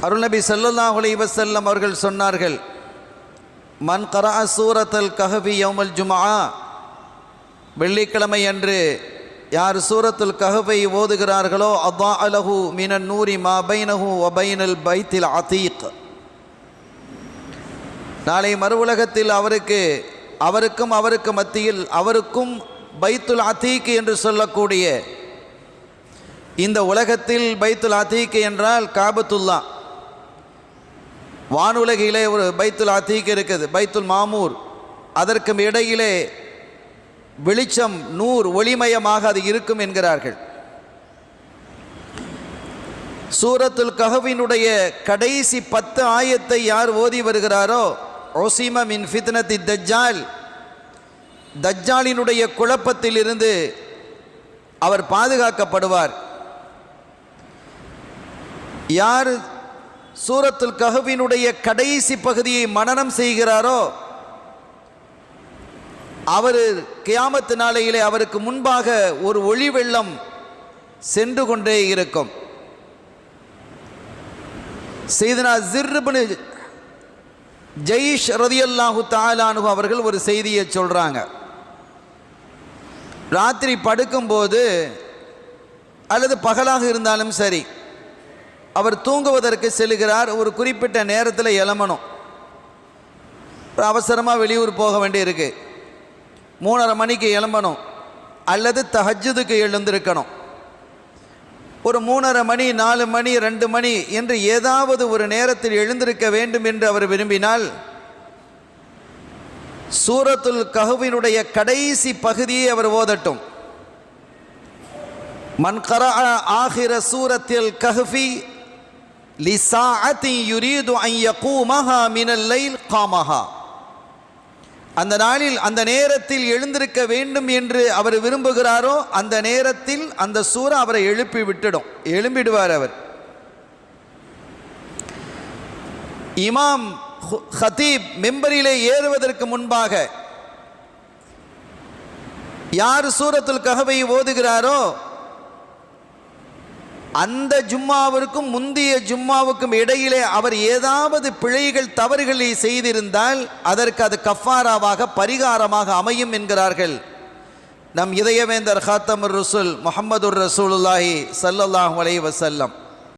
அருள்நபி ஸல்லல்லாஹு அலைஹி வஸல்லம் அவர்கள் சொன்னார்கள், மன் கரஅ சூரத்தல் கஹஃபி யௌமல் ஜும்ஆ, வெள்ளிக்கிழமை அன்று யார் சூரத்துல் கஹஃபை ஓதுகிறார்களோ அல்லாஹ் லஹு மினன் நூரி மா பைனஹு வ பைனல் பைத்தில் அதீக், நாளை மறு உலகத்தில் அவருக்கும் அவருக்கு மத்தியில் அவருக்கும் பைத்துல் அதீக் என்று சொல்லக்கூடிய இந்த உலகத்தில் பைத்துல் அதீக் என்றால் காபத்துல்லா, வானுலகிலே ஒரு பைத்துல் அதீக் இருக்குது, பைத்துல் மாமூர், அதற்கும் இடையிலே வெளிச்சம் நூர் ஒளிமயமாக அது இருக்கும் என்கிறார்கள். சூரத்துல் கஹஃபினுடைய கடைசி 10 ஆயத்தை யார் ஓதி வருகிறாரோ உஸிம மின் ஃபித்னத்தி தஜ்ஜால், தஜ்ஜாலினுடைய குழப்பத்தில் இருந்து அவர் பாதுகாக்கப்படுவார். யார் சூரத்துல் கஹஃபினுடைய கடைசி பகுதியை மனனம் செய்கிறாரோ அவர் கியாமத்து நாளையிலே அவருக்கு முன்பாக ஒரு ஒளி வெள்ளம் சென்று கொண்டே இருக்கும். சையதுனா ஸிர் இப்னு ஜைஷ் ரலியல்லாஹு தஆலா அன்ஹு அவர்கள் ஒரு செய்தியை சொல்றாங்க. ராத்திரி படுக்கும்போது அல்லது பகலாக இருந்தாலும் சரி, அவர் தூங்குவதற்கு செல்கிறார். ஒரு குறிப்பிட்ட நேரத்தில் எழமணும். அவசரமாக வெளியூர் போக வேண்டியிருக்கு, 3:30 மணிக்கு எழும்பணும் அல்லது தஹஜ்ஜுதுக்கு எழுந்திருக்கணும். ஒரு 3:30 மணி, 4 மணி, 2 மணி என்று ஏதாவது ஒரு நேரத்தில் எழுந்திருக்க வேண்டும் என்று அவர் விரும்பினால் சூரத்துல் கஹ்ஃபினுடைய கடைசி பகுதியை அவர் ஓதட்டும். மன் கரஅ ஆகிர சூரத்தில் கஹ்ஃபி லிசாஅத்தி யுரீது அன் யகூமஹா மினல் லைல் காமஹா, அந்த நாளில் அந்த நேரத்தில் எழுந்திருக்க வேண்டும் என்று அவர் விரும்புகிறாரோ அந்த நேரத்தில் அந்த சூரா அவரை எழும்பிடுவார். அவர் இமாம் ஹதீப் மெம்பரிலே ஏறுவதற்கு முன்பாக யார் சூரத்துல் கஹஃபை ஓதுகிறாரோ அந்த ஜும்மாவிற்கும் முந்தைய ஜும்மாவுக்கும் இடையிலே அவர் ஏதாவது பிழைகள் தவறுகளை செய்திருந்தால் அதற்கு அது கஃபாராவாக பரிகாரமாக அமையும் என்கிறார்கள் நம் இதயவேந்தர் காத்தமுர் ரசூல் முஹம்மதுர் ரசூலுல்லாஹி ஸல்லல்லாஹு அலைஹி வஸல்லம்.